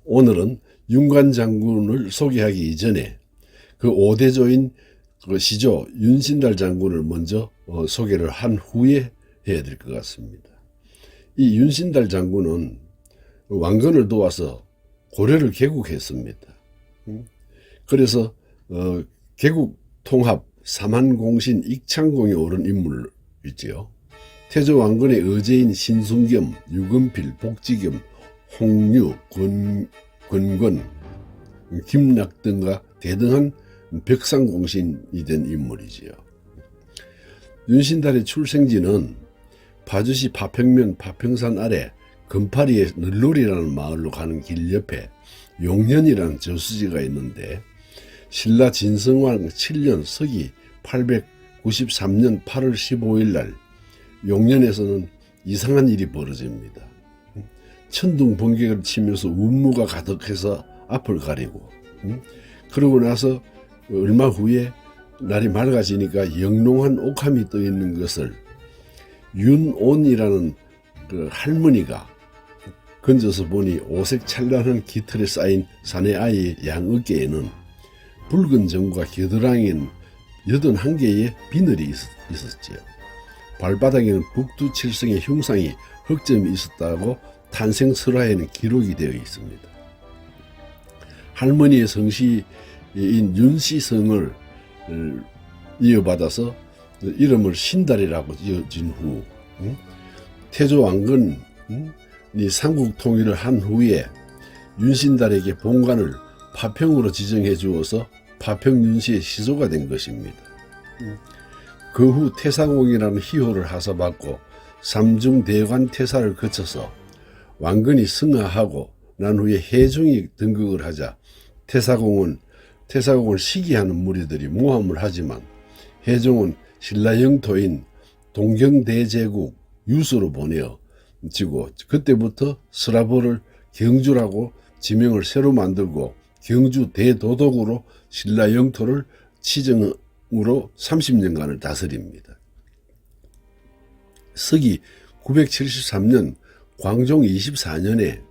오늘은 윤관 장군을 소개하기 이전에 그 5대조인 그 시조 윤신달 장군을 먼저 소개를 한 후에 해야 될 것 같습니다. 이 윤신달 장군은 왕건을 도와서 고려를 개국했습니다. 그래서 개국 통합 삼한공신 익창공에 오른 인물이지요. 태조 왕건의 의제인 신순겸, 유금필, 복지겸, 홍유, 권권, 김락 등과 대등한 벽상공신이 된 인물이지요. 윤신달의 출생지는 파주시 파평면 파평산 아래 금파리의 늘놀이라는 마을로 가는 길 옆에 용년이라는 저수지가 있는데 신라 진성왕 7년 서기 893년 8월 15일 날 용년에서는 이상한 일이 벌어집니다. 천둥 번개를 치면서 운무가 가득해서 앞을 가리고 그러고 나서 얼마 후에 날이 맑아지니까 영롱한 옥함이 떠 있는 것을 윤온이라는 그 할머니가 건져서 보니 오색 찬란한 깃털에 쌓인 사내 아이의 양 어깨에는 붉은 점과 겨드랑이는 81개의 비늘이 있었지요. 발바닥에는 북두칠성의 흉상이 흑점이 있었다고 탄생설화에는 기록이 되어 있습니다. 할머니의 성씨인 윤씨성을 이어받아서 이름을 신달이라고 지어진 후 태조 왕건이 삼국 통일을 한 후에 윤신달에게 본관을 파평으로 지정해 주어서 파평윤씨의 시조가 된 것입니다. 그 후 태사공이라는 희호를 하사받고 삼중대관 태사를 거쳐서 왕건이 승하하고 난 후에 해종이 등극을 하자 태사공을 시기하는 무리들이 모함을 하지만 해종은 신라 영토인 동경대제국 유수로 보내어지고 그때부터 서라보를 경주라고 지명을 새로 만들고 경주 대도독으로 신라 영토를 치정으로 30년간을 다스립니다. 서기 973년 광종 24년에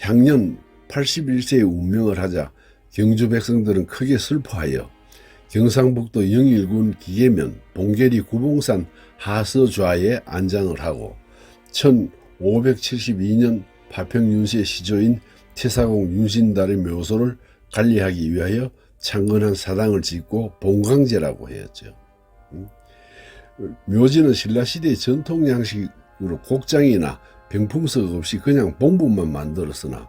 향년 81세의 운명을 하자 경주 백성들은 크게 슬퍼하여 경상북도 영일군 기계면 봉계리 구봉산 하서좌에 안장을 하고 1572년 파평윤씨의 시조인 태사공 윤신달의 묘소를 관리하기 위하여 창건한 사당을 짓고 봉광제라고 하였죠. 묘지는 신라시대의 전통 양식으로 곡장이나 병풍석 없이 그냥 봉분만 만들었으나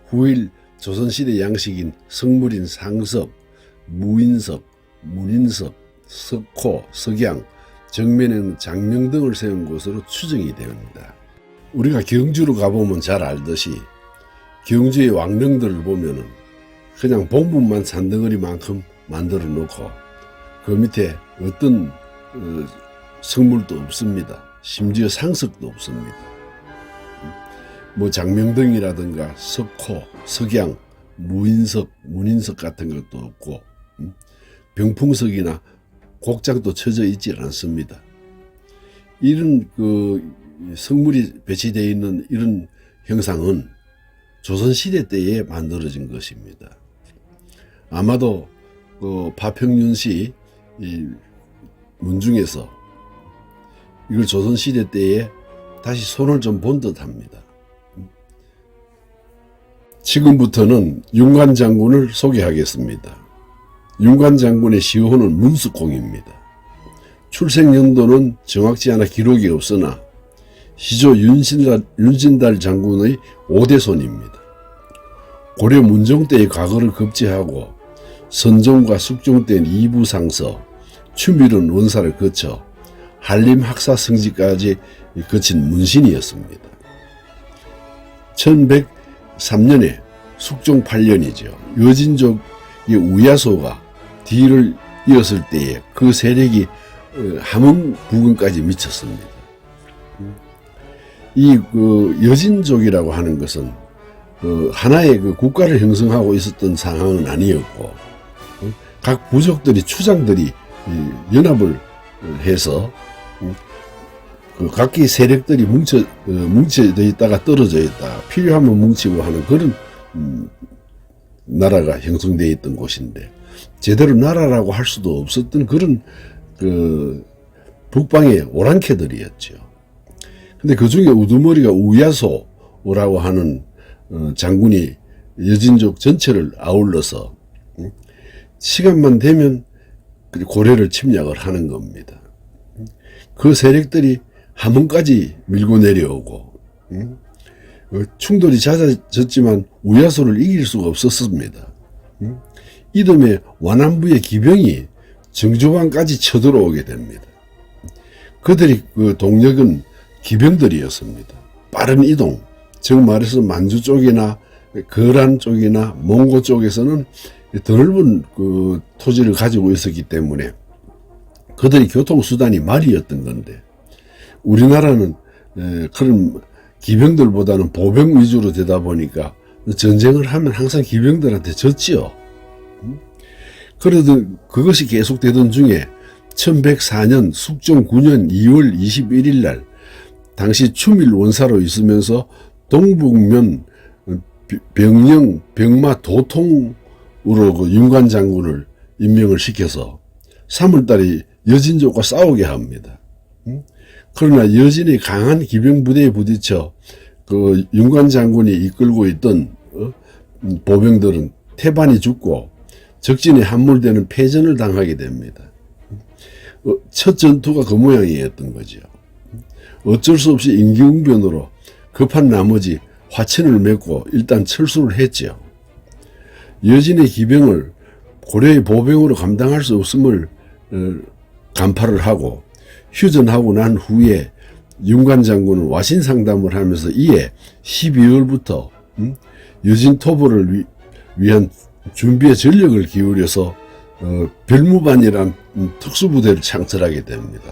후일 조선시대 양식인 성물인 상섭, 무인섭, 문인섭, 석호, 석양, 정면에는 장명 등을 세운 것으로 추정이 됩니다. 우리가 경주로 가보면 잘 알듯이 경주의 왕릉들을 보면은 그냥 봉분만 산덩어리만큼 만들어 놓고 그 밑에 어떤 성물도 없습니다. 심지어 상석도 없습니다. 뭐 장명등이라든가 석호, 석양, 무인석, 문인석 같은 것도 없고 병풍석이나 곡장도 쳐져 있지 않습니다. 이런 그 성물이 배치되어 있는 이런 형상은 조선시대 때에 만들어진 것입니다. 아마도 그 파평윤씨 문중에서 이걸 조선시대 때에 다시 손을 좀 본 듯합니다. 지금부터는 윤관 장군을 소개하겠습니다. 윤관 장군의 시호는 문숙공입니다. 출생 연도는 정확치 않아 기록이 없으나 시조 윤신달 장군의 5대손입니다. 고려 문종 때의 과거를 급제하고 선종과 숙종 때는 이부상서, 추밀은 원사를 거쳐 한림 학사 성지까지 거친 문신이었습니다. 1103년에 숙종 8년이죠. 여진족의 우야소가 뒤를 이었을 때에 그 세력이 함흥 부근까지 미쳤습니다. 이 여진족이라고 하는 것은 하나의 국가를 형성하고 있었던 상황은 아니었고 각 부족들이 추장들이 연합을 해서 각기 세력들이 뭉쳐져 있다가 떨어져 있다 필요하면 뭉치고 하는 그런 나라가 형성되어 있던 곳인데 제대로 나라라고 할 수도 없었던 그런 그 북방의 오랑캐들이었죠. 근데 그 중에 우두머리가 우야소라고 하는 장군이 여진족 전체를 아울러서 시간만 되면 고려를 침략을 하는 겁니다. 그 세력들이 함흥까지 밀고 내려오고 충돌이 잦아졌지만 우야소를 이길 수가 없었습니다. 이듬해 완안부의 기병이 정조왕까지 쳐들어오게 됩니다. 그들이 그 동력은 기병들이었습니다. 빠른 이동, 즉 말해서 만주 쪽이나 거란 쪽이나 몽고 쪽에서는 더 넓은 그 토지를 가지고 있었기 때문에 그들의 교통수단이 말이었던 건데 우리나라는 그런 기병들보다는 보병 위주로 되다 보니까 전쟁을 하면 항상 기병들한테 졌지요. 그래도 그것이 계속되던 중에 1104년 숙종 9년 2월 21일 날 당시 추밀 원사로 있으면서 동북면 병영 병마 도통으로 그 윤관 장군을 임명을 시켜서 3월달에 여진족과 싸우게 합니다. 그러나 여진의 강한 기병 부대에 부딪혀 그 윤관 장군이 이끌고 있던 보병들은 태반이 죽고 적진에 함몰되는 패전을 당하게 됩니다. 첫 전투가 그 모양이었던 거죠. 어쩔 수 없이 임기응변으로 급한 나머지 화친을 맺고 일단 철수를 했죠. 여진의 기병을 고려의 보병으로 감당할 수 없음을 간파를 하고 휴전하고 난 후에 윤관 장군은 와신 상담을 하면서 이에 12월부터 여진 토벌을 위한 준비에 전력을 기울여서 별무반이란 특수부대를 창설하게 됩니다.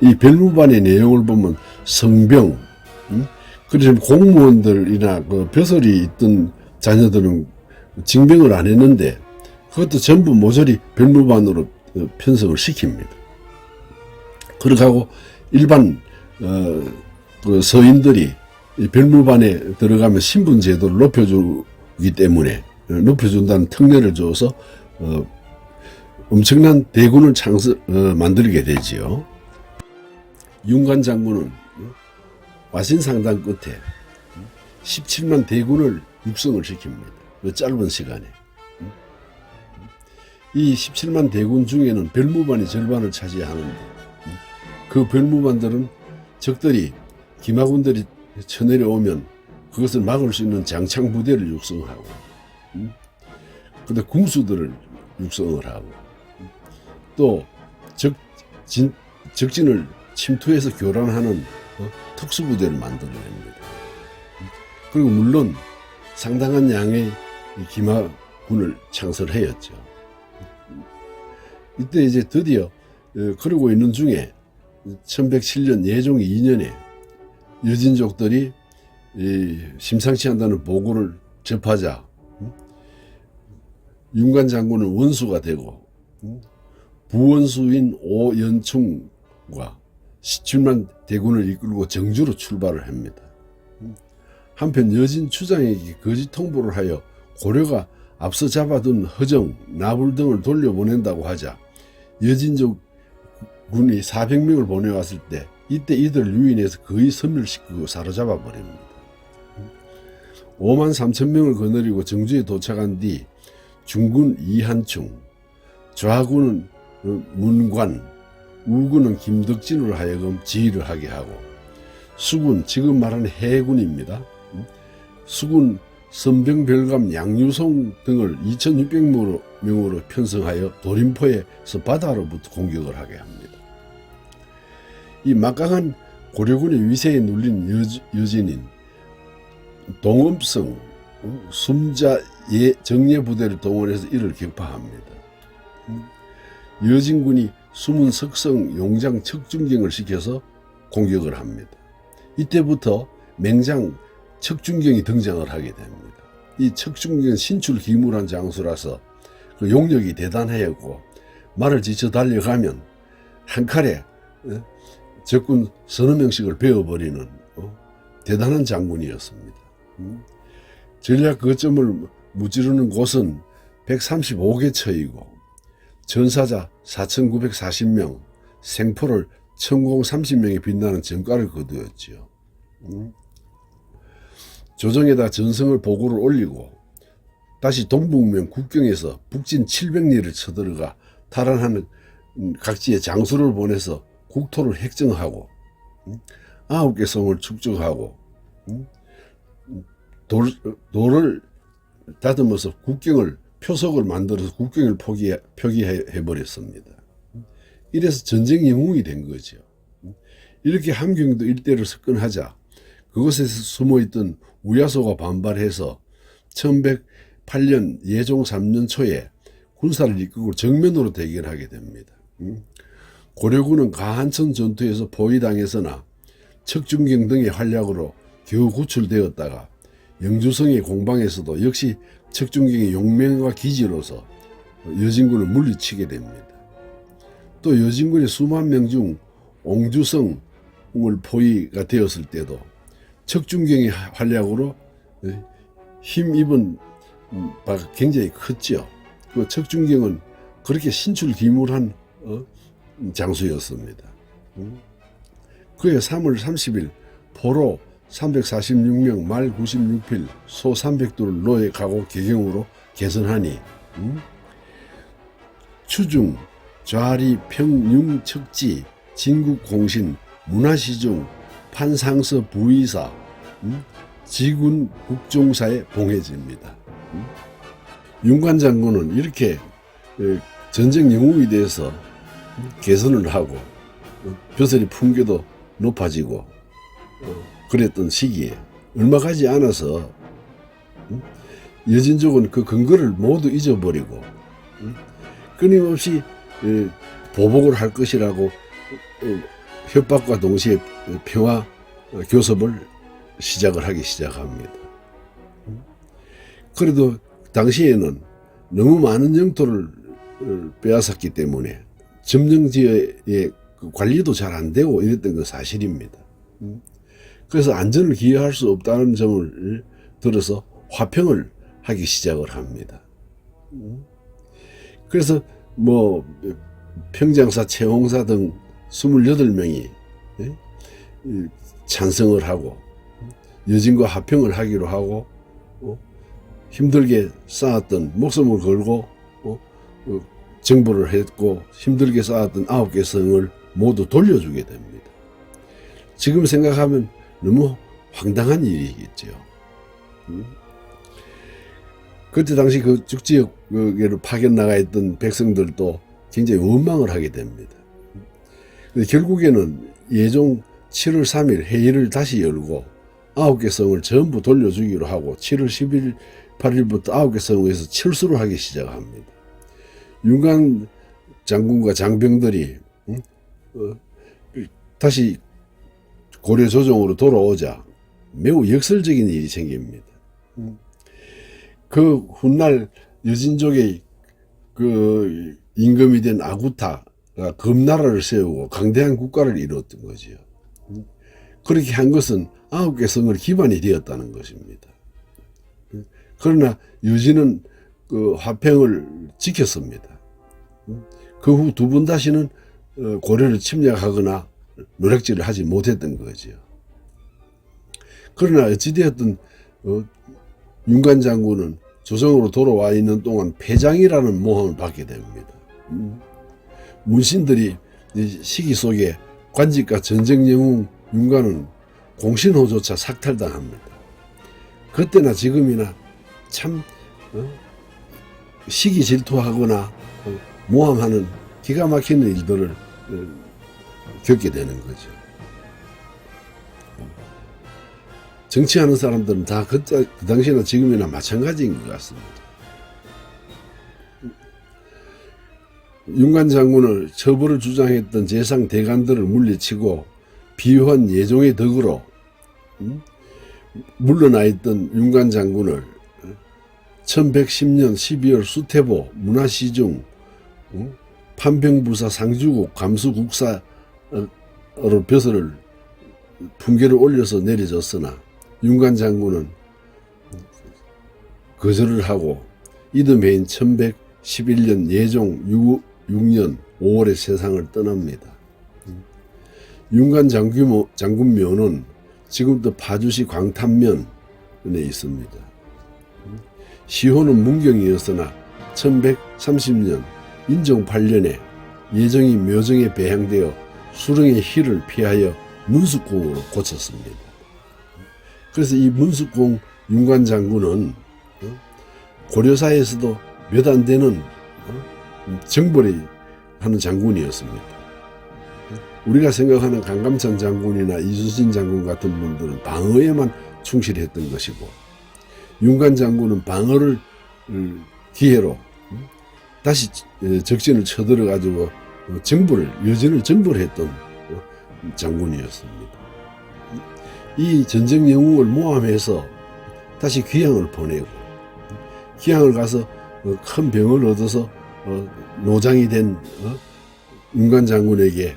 이 별무반의 내용을 보면 성병, 그래서 공무원들이나 그 벼슬이 있던 자녀들은 징병을 안 했는데 그것도 전부 모조리 별무반으로 편성을 시킵니다. 그렇게 하고 일반 그 서인들이 별무반에 들어가면 신분 제도를 높여주기 때문에 높여준다는 특례를 줘서 엄청난 대군을 만들게 되지요. 윤관 장군은 와신상담 끝에 17만 대군을 육성을 시킵니다. 그 짧은 시간에. 이 17만 대군 중에는 별무반이 절반을 차지하는데 그 별무반들은 적들이 기마군들이 쳐내려오면 그것을 막을 수 있는 장창 부대를 육성하고 근데 궁수들을 육성을 하고 또 적진을 침투해서 교란하는 특수부대를 만들어냅니다. 그리고 물론 상당한 양의 기마군을 창설하였죠. 이때 이제 드디어 그러고 있는 중에 1107년 예종 2년에 여진족들이 심상치 않다는 보고를 접하자 윤관 장군은 원수가 되고 부원수인 오연충과 17만 대군을 이끌고 정주로 출발을 합니다. 한편 여진 추장에게 거짓 통보를 하여 고려가 앞서 잡아둔 허정, 나불 등을 돌려보낸다고 하자 여진족 군이 400명을 보내왔을 때 이때 이들을 유인해서 거의 섬멸시키고 사로잡아 버립니다. 5만 3천 명을 거느리고 정주에 도착한 뒤 중군 이한충, 좌군은 문관, 우군은 김덕진으로 하여금 지휘를 하게 하고 수군, 지금 말하는 해군입니다. 수군 선병별감 양유송 등을 2600명으로 편성하여 도림포에서 바다로부터 공격을 하게 합니다. 이 막강한 고려군의 위세에 눌린 여진인 동엄성, 숨자 정예부대를 동원해서 이를 격파합니다. 여진군이 숨은 석성 용장 척준경을 시켜서 공격을 합니다. 이때부터 맹장 척준경이 등장을 하게 됩니다. 이 척준경은 신출기물한 장수라서 그 용력이 대단하였고 말을 지쳐 달려가면 한 칼에 적군 서너 명씩을 베어버리는 대단한 장군이었습니다. 전략 거점을 무찌르는 곳은 135개 처이고 전사자 4,940명, 생포를 1,030명이 빛나는 전과를 거두었지요. 조정에다 전성을 보고를 올리고 다시 동북면 국경에서 북진 700리를 쳐들어가 탈환하는 각지의 장수를 보내서 국토를 획정하고 9개 성을 축적하고 돌을 다듬어서 국경을 표석을 만들어서 국경을 표기해버렸습니다. 이래서 전쟁 영웅이 된 거죠. 이렇게 함경도 일대를 석권하자 그곳에서 숨어있던 우야소가 반발해서 1108년 예종 3년 초에 군사를 이끌고 정면으로 대결하게 됩니다. 고려군은 가한천 전투에서 포위당해서나 척준경 등의 활약으로 겨우 구출되었다가 영주성의 공방에서도 역시 척준경의 용맹과 기지로서 여진군을 물리치게 됩니다. 또 여진군의 수만 명 중 옹주성을 포위가 되었을 때도 척준경의 활약으로 힘입은 바가 굉장히 컸죠. 그 척준경은 그렇게 신출귀물한 장수였습니다. 그해 3월 30일 포로 346명 말 96필 소 300두를 노예 가고 개경으로 개선하니 추중 좌리 평융 척지 진국 공신 문화시중 판상서 부의사 지군 국종사에 봉해집니다. 윤관 장군은 이렇게 전쟁 영웅이 돼서 개선을 하고 벼슬이 풍계도 높아지고 그랬던 시기에 얼마 가지 않아서 여진족은 그 근거를 모두 잊어버리고 끊임없이 보복을 할 것이라고 협박과 동시에 평화 교섭을 하기 시작합니다. 그래도 당시에는 너무 많은 영토를 빼앗았기 때문에 점령지의 관리도 잘 안 되고 이랬던 건 사실입니다. 그래서 안전을 기여할 수 없다는 점을 들어서 화평을 하기 시작을 합니다. 그래서 뭐 평장사, 최홍사 등 28명이 찬성을 하고 여진과 화평을 하기로 하고 힘들게 쌓았던 목숨을 걸고 정보를 했고 힘들게 쌓았던 9개 성을 모두 돌려주게 됩니다. 지금 생각하면 너무 황당한 일이겠죠. 그때 당시 그 죽지역으로 파견 나가 있던 백성들도 굉장히 원망을 하게 됩니다. 결국에는 예종 7월 3일 회의를 다시 열고 9개 성을 전부 돌려주기로 하고 7월 10일, 8일부터 9개 성에서 철수를 하기 시작합니다. 윤관 장군과 장병들이 다시 고려 조정으로 돌아오자 매우 역설적인 일이 생깁니다. 그 훗날 여진족의 그 임금이 된 아구타가 금나라를 세우고 강대한 국가를 이루었던 거지요. 그렇게 한 것은 9개 성을 기반이 되었다는 것입니다. 그러나 유진은 그 화평을 지켰습니다. 그 후 두 번 다시는 고려를 침략하거나 노략질을 하지 못했던 거죠. 그러나 어찌되었든 윤관 장군은 조정으로 돌아와 있는 동안 패장이라는 모함을 받게 됩니다. 문신들이 시기 속에 관직과 전쟁 영웅 윤관은 공신호조차 삭탈당합니다. 그때나 지금이나 참 시기 질투하거나 모함하는 기가 막히는 일들을 겪게 되는 거죠. 정치하는 사람들은 다 그 당시나 지금이나 마찬가지인 것 같습니다. 윤관 장군을 처벌을 주장했던 재상 대관들을 물리치고 비호한 예종의 덕으로 물러나 있던 윤관 장군을 1110년 12월 수태보 문화시중 판병부사 상주국 감수국사로 벼슬을 풍계를 올려서 내려졌으나 윤관 장군은 거절을 하고 이듬해인 1111년 예종 6년 5월에 세상을 떠납니다. 윤관 장군묘는 지금도 파주시 광탄면에 있습니다. 시호는 문경이었으나 1130년 인종 8년에 예정이 묘정에 배양되어 수령의 희를 피하여 문숙공으로 고쳤습니다. 그래서 이 문숙공 윤관 장군은 고려사에서도 몇 안 되는 정벌이 하는 장군이었습니다. 우리가 생각하는 강감찬 장군이나 이순신 장군 같은 분들은 방어에만 충실했던 것이고, 윤관 장군은 방어를 기회로 다시 적진을 쳐들어 가지고 여진을 정벌했던 장군이었습니다. 이 전쟁 영웅을 모함해서 다시 귀향을 보내고, 귀향을 가서 큰 병을 얻어서 노장이 된 윤관 장군에게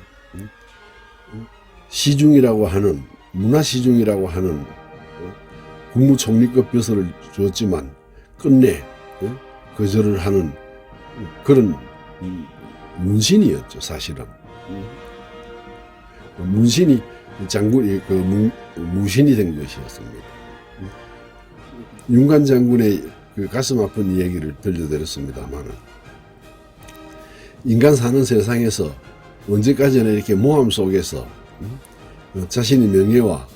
시중이라고 하는, 문화시중이라고 하는 국무총리급 벼슬을 줬지만 끝내 거절을 하는 그런 문신이었죠, 사실은. 문신이 장군이 무신이 된 것이었습니다. 윤관 장군의 그 가슴 아픈 이야기를 들려드렸습니다만, 인간 사는 세상에서 언제까지나 이렇게 모함 속에서 자신의 명예와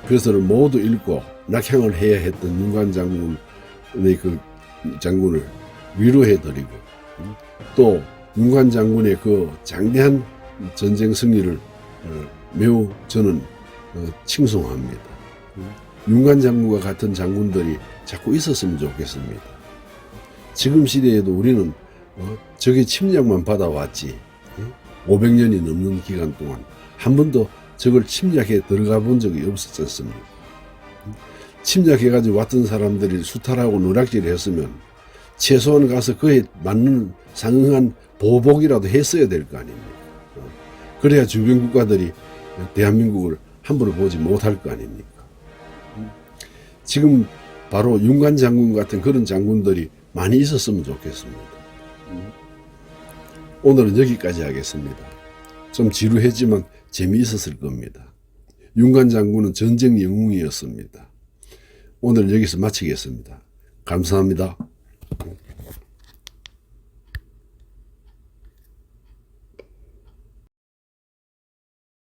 벼슬을 모두 잃고 낙향을 해야 했던 윤관 장군의 그 장군을 위로해드리고, 또 윤관 장군의 그 장대한 전쟁 승리를 매우 저는 칭송합니다. 윤관 장군과 같은 장군들이 자꾸 있었으면 좋겠습니다. 지금 시대에도 우리는 적의 침략만 받아왔지 500년이 넘는 기간 동안 한 번도 적을 침략해 들어가 본 적이 없었지 않습니까? 침략해가지고 왔던 사람들이 수탈하고 노략질을 했으면 최소한 가서 그에 맞는 상응한 보복이라도 했어야 될 거 아닙니까? 그래야 주변 국가들이 대한민국을 함부로 보지 못할 거 아닙니까? 지금 바로 윤관 장군 같은 그런 장군들이 많이 있었으면 좋겠습니다. 오늘은 여기까지 하겠습니다. 좀 지루했지만 재미있었을 겁니다. 윤관 장군은 전쟁 영웅이었습니다. 오늘 여기서 마치겠습니다. 감사합니다.